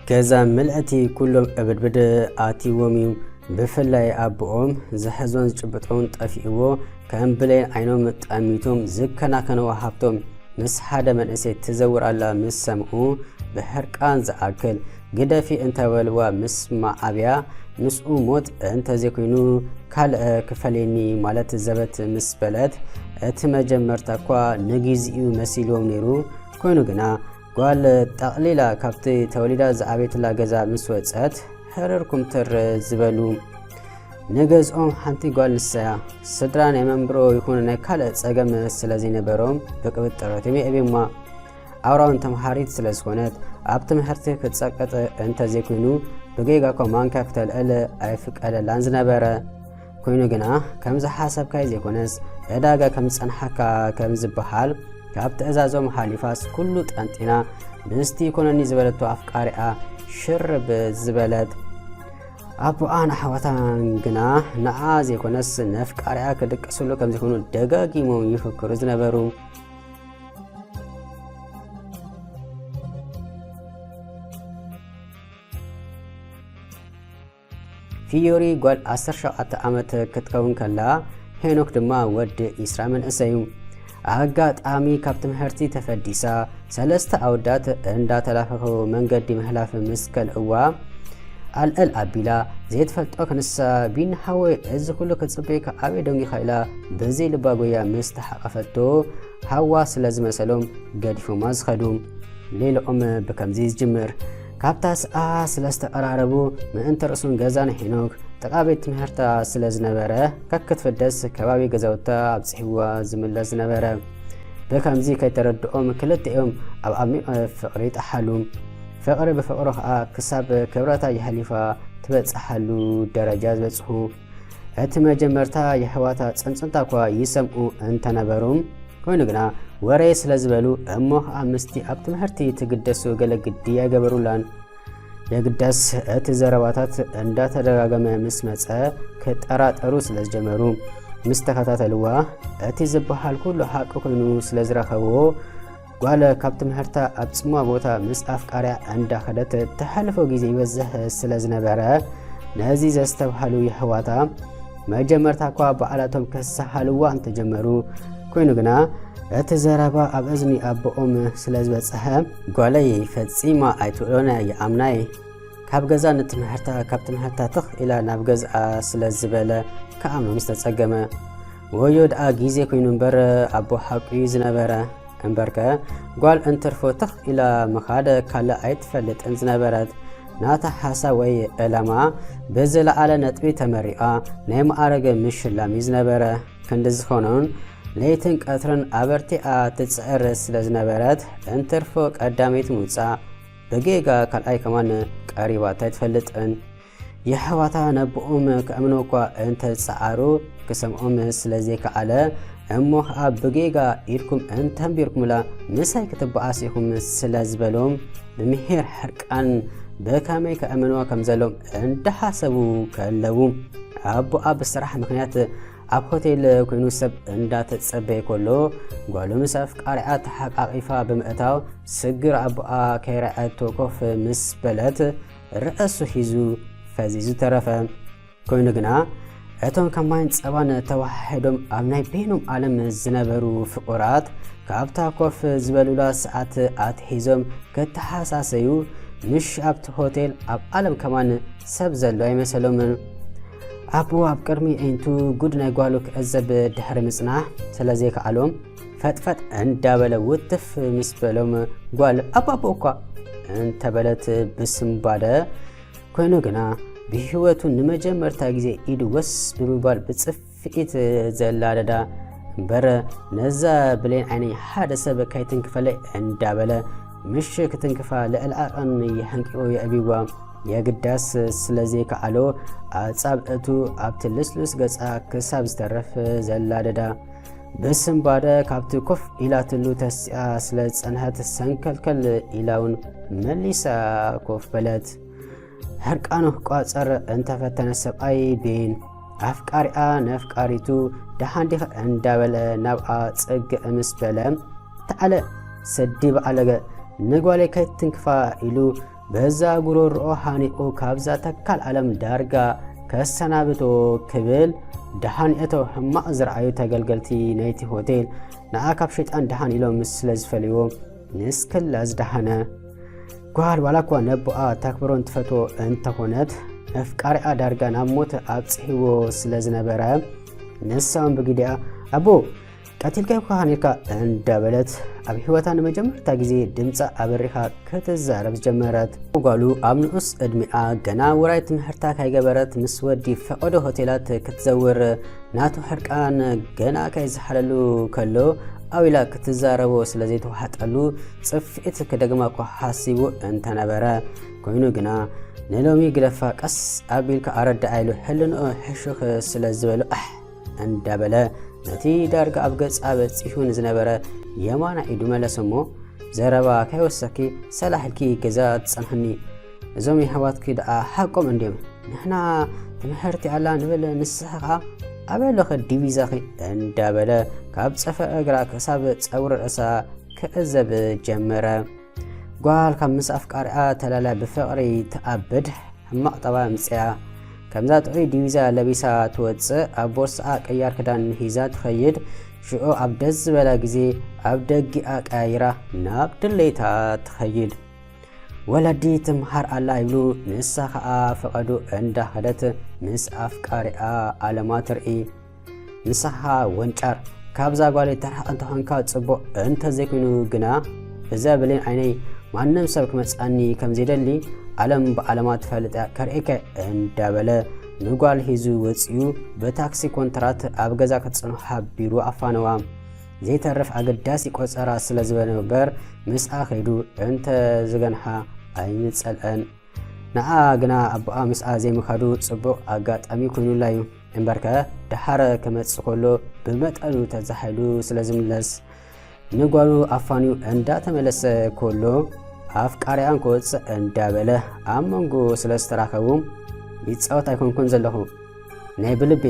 كذا ملأتي كلهم أبد آتيوميم بفلاي أبوهم زحزون جبتون طفيقو كان بلين عينهم تأميتهم زكنا كانوا وحبتهم مس حدا من اسي تزور على مس سمعو بحرقان زعاكل قدا في انت والوا مس مع أبيا مسؤو موت انت زيكوينو كال كفليني مالت الزبت مس بلد اتمجم مرتاكوا نجيزيو مسيلوم نيرو كوينو جنا قال تقليلا كابتي توليدا زعبيت الله جزا مسوتات حرركم تر زبلو نجز حنتي قال نسيا صدران يمنبرو يكون نكالت ساقم السلازي نبروم بقبت تراتمي أبي ما أوراون تمحاريت سلازكونات أبتم حرتي كتساقت انت زيكوينو بقيقا كومان كافتل ألا أيفك ألا لانز نبرا كوينو جنا كمز حاسب كاي زيكونس إداغا كمز أنحكا كمز بحال كابت أزازو محالفاس كلو تانتنا بنستي كونني زبالتو أفكاريا شرب زبالت أبو أنا حواتان جنا نعاز يكونس نفكاريا كدك أسولو كمز يكونو دقاقي مو يفكرو زنبرو فيوري قول أسر شاقات أمت كتكون كلا هينوك دما ود إسرا من أسيوم أغاقات آمي كابتم هرتي تفديسا سلست أودات اندا تلافخو من قد مهلاف مسكال أوا الأبيلا زيت فلتوك نسا بين حوي إز كلو كتصبيك أبي دونغي خيلا بزي لباقويا مستحق فتو حوا سلازم سلوم قادفو مازخدوم ليل بكمزيز جمر كابتاس سلست أراربو ما انت رسون غزان حينوك تقابيت مهرتا سلاز نبره ككت فدس كبابي غزاوتا عبسحوا زملاز نبره بكامزي كي تردؤهم كلت يوم أبعمي فقري تحلوم فقري بفقره كساب كبراتا يحليفا تبتس حلو درجات بتسحو اتما جمرتا يحواتا تسنسنتا كوا يسمعو انت نبروم كوينوغنا وري سلازبلو اموه امستي ابت مهرتي تقدسو غلق ديا قبرولان يقدس اتزارباتات اندا تدغاغم مسمصه كطراطرو سلازجمرو مستكاتاتلوا اتزبحال كله حق كونو سلازراخو قال كابتن هرتا ابصما بوتا مساف قاريا اندا خدت تحلفو غيزي يبزح سلازنبره نازي زستبحالو يحواتا مجمرتا كوا بعلاتهم كسحالوا انت جمرو كوينوغنا اتزاربا ابزني ابوم سلازبصح قالي فصيما ايتولونا يامناي كابغزا نتمحرتا كابتن هرتا تخ الى نابغز سلازبله كامنو مستصقمه ويود غيزي كوينبر ابو حقي زنبره انبركه قال انترفو تخ الى مخاده كلا ايتفلت انزنبرت ناتا حاسا وي الاما بزل على نطبي تمريا نيم ارغ مشلا ميزنبره كندز خونون ليتن قطرن ابرتي تصعر سلازنبرت انترفو قداميت موصا بغيغا كالاي كمان قريبا تفلطن يحواتا نبؤم كامنوكا انت تصعرو كسمؤم سلازي كاله امو بغيغا يركم انتم بيركم لا مساي كتباسيكم سلازبلوم بمهير حرقان بكامي كامنوا كمزلوم اند حسبو كلوم ابو صراحه مخنيات اب هوتيل كوينو سب اندا تصبي كله قالو مساف قارعات حقاقيفا بمئتاو سجر ابو كيرات توقف مس بلد رأسو حيزو فزيزو ترفه كوينو جنا اتون كمان صبان توحدهم امناي بينهم عالم زنبرو فقرات كابتا كوف زبلولا ساعات اتحيزم كتحاساسيو مش ابت هوتيل اب عالم كمان سبزلو يمسلوم ابو اب قرمي انتو غدنا غالوك ازب دحر مصنا سلازي كعلوم فتفت اندابله وتف مسبلوم غال ابابوكا انت بلت بسم باده كوينو جنا بهوتو نمجمرتا غزي ايد وس بمبال بصفيت زلاددا بر نزا بلين عيني حادثه بكايتن كفله اندابله مش كتنكفا لالعقن يحنقو يابيوا يقداس سلازي كعلو اصابتو ابتلسلس غصا كساب استرف زلاددا بسم باده كابت كف الى تسع سلصنحت سنكلكل الىون مليسا كف بلد هرقانو قاصر انت فتنسب اي بين افقاريا نفقاريتو دحاندخ اندابل نابا صق مسبلم تعال سديب على نغوالي كتنكفا إلو በዛ ጉሮሮ ሃኒኡ ካብዛ ተካል ዓለም ዳርጋ ከሰናብቶ ክብል ደሃንኤቶ ሕማቕ ዝረአዩ ተገልገልቲ ናይቲ ሆቴል ንኣ ካብ ሸይጣን ደሃን ኢሎም ምስ ስለዝፈልዎ ንስክላ ዝደሃነ ጓል ዋላ እኳ ነቦኣ ታክብሮ እንትፈትዎ እንተኾነት ኣፍቃሪኣ ዳርጋ ናብ ሞት ኣብፅሒዎ ስለ ዝነበረ ንሳውን ብግዲኣ ኣቦ ቀቲልካይ እኳ ሃኒልካ እንዳበለት ኣብ ህይወታ ንመጀመርታ ግዜ ድምፃ ኣበሪኻ ክትዛረብ ጀመረት። ጓሉ ኣብ ንኡስ ዕድሚኣ ገና ውራይ ትምህርታ ካይገበረት ምስ ወዲ ፈቐዶ ሆቴላት ክትዘውር ናቱ ሕርቃን ገና ካይዝሓለሉ ከሎ ኣዊላ ክትዛረቦ ስለ ዘይተዋሓጠሉ ጽፍኢት ክደግማ እኳ ሓሲቡ እንተነበረ ኮይኑ ግና ንሎሚ ግለፋ ቀስ ኣቢልካ ኣረዳኣይሉ ሕልንኦ ሕሹኽ ስለ ዝበሉ እንዳበለ ነቲ ዳርጋ ኣብ ገጻ በፂሑ ንዝነበረ የማና ኢዱ መለሰ እሞ ዘረባ ካይወሰኪ ሰላሕልኪ ገዛ ትጸንሐኒ እዞም ይሕዋትኪ ደኣ ሓቆም እንድዮም ንሕና ትምህርቲ ኣላ ንብል ንስኻ ኣበለኸ ዲቪዛኺ እንዳበለ ካብ ፀፈ እግራ ክሳብ ፀጉሪ ርእሳ ክዕዘብ ጀመረ። ጓል ካብ ምስ ኣፍቃሪኣ ተላላ ብፍቕሪ ተኣብድ ሕማቕ ጠባ ምፅያ ከምዛ ጥዑይ ዲቪዛ ለቢሳ ትወፅእ ኣብ ቦርስኣ ቀያር ክዳን ሂዛ ትኸይድ ሽዑ ኣብ ደስ ዝበላ ግዜ ኣብ ደጊኣ ቀያይራ ናብ ድሌታ ትኸይድ። ወለዲ ትምሃር ኣላ ይብሉ ንሳ ከዓ ፈቐዱ እንዳኸደት ምስ ኣፍቃሪኣ ኣለማ ትርኢ። ንስኻ ወንጫር ካብዛ ጓል ተርሓቕ እንተኾንካ ጽቡቕ እንተዘይኮይኑ ግና እዛ ብሌን ዓይነይ ማንም ሰብ ክመጻኒ ከም ዘይደሊ ዓለም ብዓለማ ትፈልጥ ከርእከ እንዳበለ ንጓል ሂዙ ወፂኡ በታክሲ ኮንትራት ኣብ ገዛ ክትጽንሖ ሓቢሩ ኣፋነዋ። ዘይተርፍ ኣገዳሲ ቆፀራ ስለ ዝነበረ ምስኣ ኸይዱ እንተ ዝገንሓ ኣይንጸልአን። ንኣ ግና ኣቦኣ ምስኣ ዘይምኻዱ ጽቡቕ ኣጋጣሚ ኮይኑላ እዩ እምበርከ ድሓረ ክመጽእ ከሎ ብመጠኑ ተዛሓይሉ ስለ ዝምለስ ንጓሉ ኣፋንዩ እንዳተመለሰ ከሎ ኣፍቃሪኣን ክወፅእ እንዳበለ ኣብ መንጎ ስለ ዝተራኸቡ ይፃወት ኣይኮንኩን ዘለኹ ናይ ብልቤ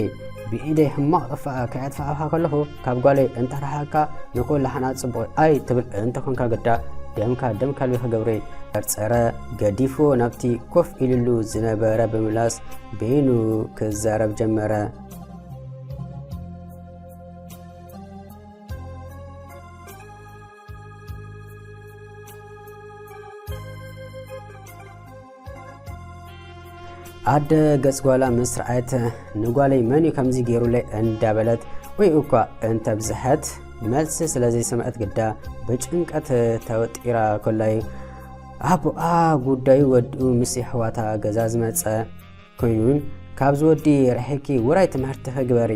ብኢደይ ሕማቕ ጥፋእ ከየጥፋዕኻ ከለኹ ካብ ጓለይ እንተረሓካ ንኩላሓና ጽቡቕ ኣይ ትብል እንተኾንካ ግዳ ደምካ ደም ካልቢ ክገብረ ቀርፀረ ገዲፎ ናብቲ ኮፍ ኢልሉ ዝነበረ ብምምላስ በይኑ ክዛረብ ጀመረ። ኣደ ገጽ ጓላ ምስ ረኣየት ንጓለይ መን እዩ ከምዚ ገይሩለይ እንዳበለት ወይ እኳ እንተብዝሐት መልሲ ስለዘይ ሰምዐት ግዳ ብጭንቀት ተወጢራ ኮላይ ኣቦኣ ጉዳዩ ወዲኡ ምስ ኣሕዋታ ገዛ ዝመጸ ኮይኑን ካብዚ ወዲ ርሒኪ ውራይ ትምህርትኺ ግበሪ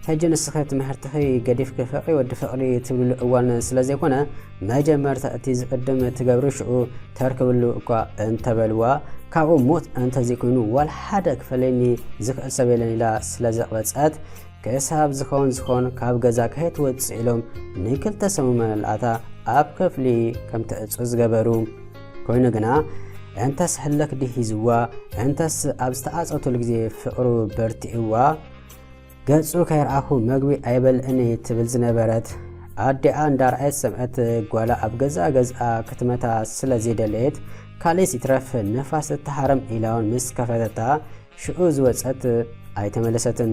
ሕጂ ንስኺ ትምህርትኺ ገዲፍኪ ፍቕሪ ወዲ ፍቕሪ ትብልሉ እዋን ስለዘይኮነ መጀመርታ እቲ ዝቅድም ትገብሪ ሽዑ ተርክብሉ እኳ እንተበልዋ ካብኡ ሞት እንተዘይኮይኑ ዋላ ሓደ ክፈለኒ ዝኽእል ሰብ የለን ኢላ ስለ ዘቕበፀት ክሳብ ዝኸውን ካብ ገዛ ከይትወፅእ ኢሎም ንክልተ ሰሙን መልኣታ ኣብ ክፍሊ ከም ተእፁ ዝገበሩ ኮይኑ ግና እንተስ ሕለክ ድሂዝዋ እንተስ ኣብ ዝተኣፀተሉ ግዜ ፍቕሩ በርቲእዋ ገጹ ከይረኣኹ መግቢ ኣይበልዕኒ ትብል ዝነበረት ኣዴኣ እንዳርኣየት ሰምዐት ጓላ ኣብ ገዛ ገዝኣ ክትመታ ስለ ዘይደለየት ካልእ ሲትረፍ ነፋስ እተሓረም ኢላውን ምስ ከፈተታ ሽዑ ዝወፀት ኣይተመለሰትን።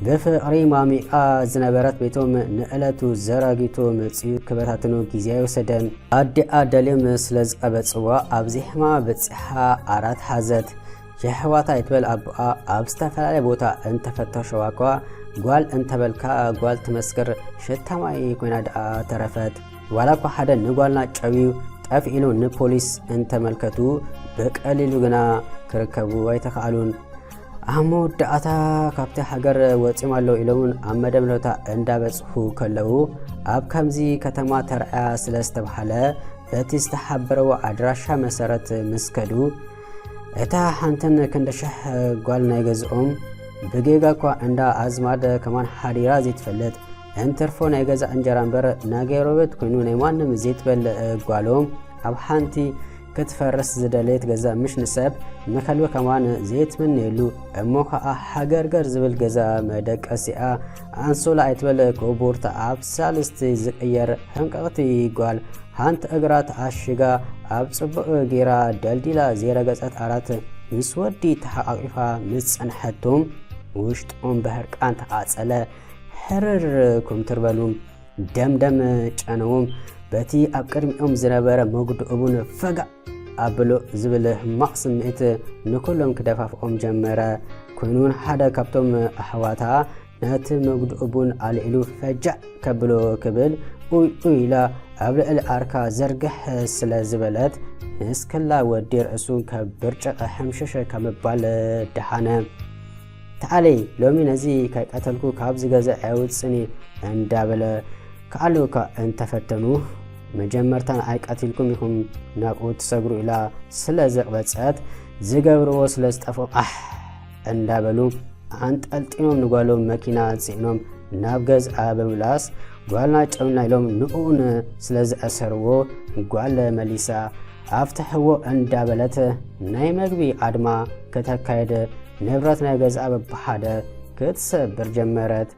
ብፍቕሪ ማሚቃ ዝነበረት ቤቶም ንዕለቱ ዘራጊቶ መፅኡ ክበታትኑ ግዜ ኣይወሰደን። ኣዴኣ ደልዮም ስለ ዝቐበፅዋ ኣብዚ ሕማማ በፂሓ ዓራት ሓዘት። የሕዋታ ይትበል ኣቦኣ ኣብ ዝተፈላለየ ቦታ እንተፈተሸዋ እኳ ጓል እንተበልካ ጓል ትመስክር ሽታማይ ኮይና ደኣ ተረፈት። ዋላ እኳ ሓደ ንጓልና ጨብዩ ጠፍ ኢሉ ንፖሊስ እንተመልከቱ በቀሊሉ ግና ክርከቡ ኣይተኸኣሉን። ኣብ መወዳእታ ካብቲ ሃገር ወፂኦም ኣለዉ ኢሎምን ኣብ መደምለታ እንዳበፅሑ ከለዉ ኣብ ከምዚ ከተማ ተርኣያ ስለ ዝተባሃለ በቲ ዝተሓበረዎ ኣድራሻ መሰረት ምስከዱ እታ ሓንተን ክንደሸሕ ጓል ናይ ገዝኦም ብጌጋ እኳ እንዳ ኣዝማድ ከማን ሓዲራ ዘይትፈልጥ እንተርፎ ናይ ገዛ እንጀራ እምበር ናገይሮበት ኮይኑ ናይ ማንም ዘይትበልዕ ጓሎም ኣብ ሓንቲ ክትፈርስ ዝደለየት ገዛ ምሽ ንሰብ ንከልቢ ከማን ዘይትምነየሉ እሞ ከዓ ሃገርገር ዝብል ገዛ መደቀሲኣ ኣንሶላ ኣይትበል ክቡርታ ኣብ ሳልስቲ ዝቅየር ሕንቀቕቲ ጓል ሓንቲ እግራ ተኣሽጋ ኣብ ጽቡቕ ጌራ ደልዲላ ዘይረገጸት ዓራት ምስ ወዲ ተሓቓቂፋ ምስ ጸንሐቶም ውሽጦም በህርቃን ተቓጸለ ሕርር ኩምትርበሉ ደምደም ጨነዎም በቲ ኣብ ቅድሚኦም ዝነበረ መጉድእቡን ፈጋእ ኣበሎ ዝብል ሕማቕ ስምዒት ንኩሎም ክደፋፍኦም ጀመረ። ኮይኑን ሓደ ካብቶም ኣሕዋታ ነቲ መጉድእቡን ኣልዒሉ ፈጃእ ከብሎ ክብል ኡይ ኢላ ኣብ ልዕሊ ዓርካ ዘርግሕ ስለ ዝበለት ንስክላ ወዲ ርእሱ ካብ ብርጭቕ ሕምሽሽ ከምባል ደሓነ። ተዓለይ ሎሚ ነዚ ከይቀተልኩ ካብ ዝገዝእ ኣይውፅኒ እንዳበለ ከኣልውካ እንተፈተኑ መጀመርታን ኣይቀቲልኩም ኢኹም ናብኡ ትሰግሩ ኢላ ስለ ዘቕበፀት ዝገብርዎ ስለ ዝጠፍኦም እንዳበሉ አንጠልጢኖም ንጓሎም መኪና ጽዕኖም ናብ ገዝኣ በምላስ ጓልና ጨውና ኢሎም ንኡን ስለ ዝኣሰርዎ ጓል መሊሳ ኣፍትሕዎ እንዳበለት ናይ መግቢ ዓድማ ከተካየደ ንብረት ናይ ገዝኣ በብሓደ ክትሰብር ጀመረት።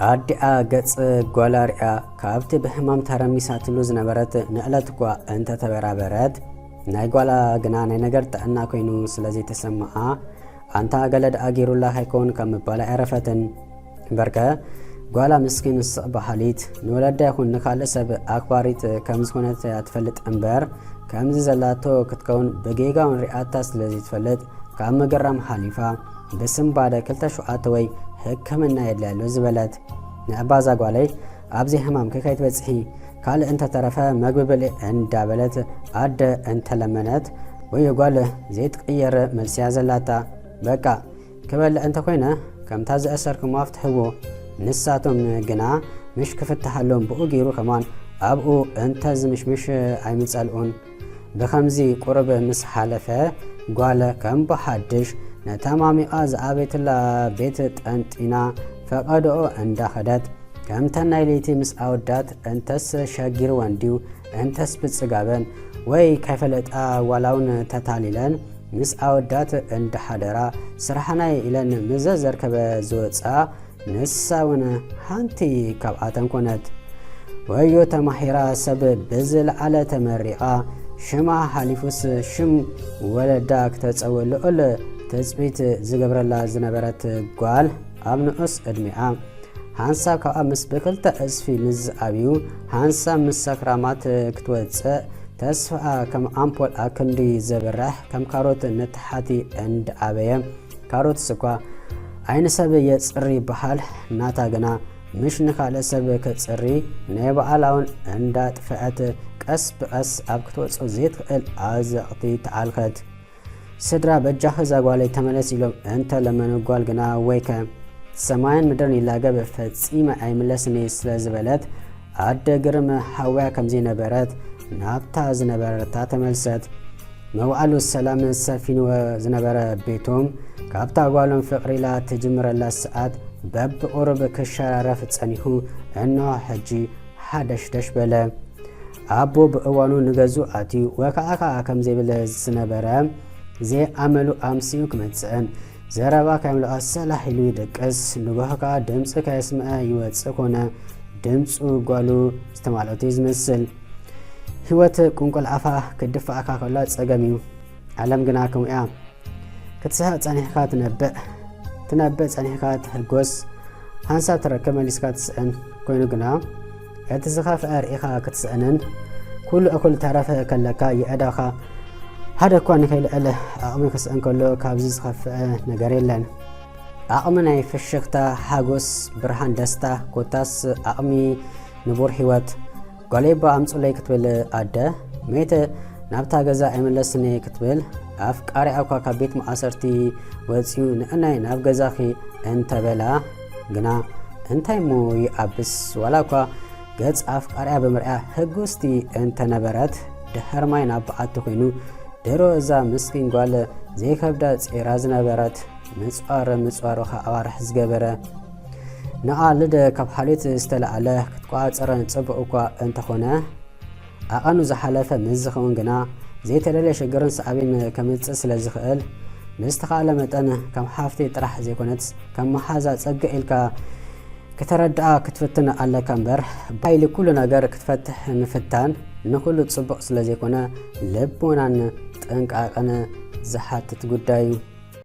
ኣዲኣ ገጽ ጓላ ርያ ካብቲ ብሕማም ተረሚሳትሉ ዝነበረት ንዕለት እኳ እንተተበራበረት ናይ ጓላ ግና ናይ ነገር ጥዕና ኮይኑ ስለዘይተሰምዓ ኣንታ ገለ ደኣ ገይሩላ ከይኮን ከም ምባል ኣይረፈትን በርከ ጓላ ምስኪን ስቕ ባህሊት ንወለዳ ይኹን ንካልእ ሰብ ኣክባሪት ከም ዝኾነት ትፈልጥ እምበር ከምዚ ዘላቶ ክትከውን ብጌጋውን ሪኣታ ስለዘይትፈልጥ ካብ መገራም ሓሊፋ ብስምባደ 2 ወይ ሕክምና የድልያሎ ዝበለት ንዕባዛ ጓለይ ኣብዚ ሕማም ከይትበጽሒ ካልእ እንተተረፈ መግቢ ብልዕ እንዳበለት ኣደ እንተለመነት ወይ ጓል ዘይትቅየር መልስያ ዘላታ በቃ ክበልዕ እንተ ኮይነ ከምታ ዝእሰርክሞ ኣፍትሕዎ ንሳቶም ግና ምሽ ክፍትሓሎም ብኡ ገይሩ ከማን ኣብኡ እንተ ዝምሽምሽ ኣይምጸልኡን። ብኸምዚ ቁርብ ምስ ሓለፈ ጓለ ከም ብሓድሽ ነተማሚቓ ዝኣቤትላ ቤት ጠንጢና ፈቐድኦ እንዳኸደት ከምተን ናይ ለይቲ ምስ ኣወዳት እንተስ ሸጊር ወንዲው እንተስ ብጽጋበን ወይ ከይፈለጣ ዋላውን ተታሊለን ምስ ኣወዳት እንዳሓደራ ስራሕናይ ኢለን ምዘ ዘርከበ ዝወፃ ንሳውን ሓንቲ ካብኣተን ኮነት። ወዮ ተማሂራ ሰብ ብዝለዓለ ተመሪቓ ሽማ ሓሊፉስ ሽም ወለዳ ክተፀውዕ ልዑል ተፅቢት ዝገብረላ ዝነበረት ጓል ኣብ ንዑስ ዕድሚኣ ሃንሳብ ካብኣ ምስ ብክልተ እስፊ ንዝኣብዩ ሃንሳብ ምስ ሰክራማት ክትወፅእ ተስፋኣ ከም ኣምፖል ኣብ ክንዲ ዘብርሕ ከም ካሮት ንታሕቲ እንዳኣበየ ካሮት ስኳ ዓይነ ሰብ የፅሪ በሃል ናታ ግና ምሽ ንካልእ ሰብ ክፅሪ ናይ በዓላውን እንዳጥፍአት ቀስ ብቀስ ኣብ ክትወፅኦ ዘይትኽእል ኣዘቕቲ ተዓልኸት። ስድራ በጃኺ ዛጓለይ ተመለስ ኢሎም እንተ ለመኑ ጓል ግና ወይከ ሰማይን ምድርን ይላገብ ፈጺመ ኣይምለስኒ ስለ ዝበለት ኣደ ግርም ሓወያ ከምዘይነበረት ናብታ ዝነበረታ ተመልሰት። መውዓሉ ሰላም ሰፊንወ ዝነበረ ቤቶም ካብታ ጓሎም ፍቕሪላ ትጅምረላ ሰዓት በብቁርብ ክሸራረፍ ጸኒሑ እንሆ ሕጂ ሓደሽደሽ በለ። ኣቦ ብእዋኑ ንገዙ ኣትዩ ወከዓካ ከምዘይብለ ዝነበረ ዘይኣመሉ ኣምሲኡ ክመጽእን ዘረባ ከምልኣ ሰላሕ ኢሉ ይደቅስ ንጎህካ ድምፂ ከየስምዐ ይወፅእ ኮነ ድምፁ ጓሉ ዝተማልኦቱ ዝመስል ህይወት ቁንቁል ዓፋ ክድፋእካ ከላ ፀገም እዩ። ዓለም ግና ከምኡ እያ ክትስሕቕ ጸኒሕካ ትነብእ ጸኒሕካ ትሕጎስ ሃንሳብ ትረክብ መሊስካ ትስእን ኮይኑ ግና እቲ ዝኸፍአ ርኢኻ ክትስእንን ኩሉ እኩል ተረፈ ከለካ ይዕዳኻ ሓደ እኳ ንከይልዕል ኣቕሚ ክስእን ከሎ ካብዚ ዝኸፍአ ነገር የለን። ኣቕሚ ናይ ፍሽኽታ ሓጎስ ብርሃን ደስታ ኮታስ ኣቕሚ ንቡር ህይወት ጓሌባ ኣምፁለይ ክትብል ኣደ ሜተ ናብታ ገዛ ኣይመለስኒ ክትብል ኣፍቃሪኣ እኳ ካብ ቤት ማእሰርቲ ወፂኡ ንእናይ ናብ ገዛኺ እንተበላ ግና እንታይ ሞ ይኣብስ ዋላ እኳ ገጽ ኣፍቃሪኣ ብምርያ ሕጉስቲ እንተነበረት ድሕር ማይ ናብ በዓቲ ኮይኑ ድሮ እዛ ምስኪን ጓል ዘይከብዳ ፂራ ዝነበረት ምፅዋር ኣዋርሕ ዝገበረ ንኣ ልደ ካብ ሓልዮት ዝተለዓለ ክትቋፀረ ፅቡቕ እኳ እንተኾነ ኣቐኑ ዝሓለፈ ምዝኸውን ግና ዘይተደለየ ሽግርን ሰዓብን ከምጽእ ስለ ዝኽእል ምስተኻለ መጠን ከም ሓፍቲ ጥራሕ ዘይኮነስ ከም መሓዛ ጸገ ኢልካ ከተረድኣ ክትፍትን ኣለካ እምበር ባይሊ ኩሉ ነገር ክትፈትሕ ምፍታን ንኹሉ ጽቡቕ ስለ ዘይኮነ ልቦናን ጥንቃቐን ዝሓትት ጉዳይ እዩ።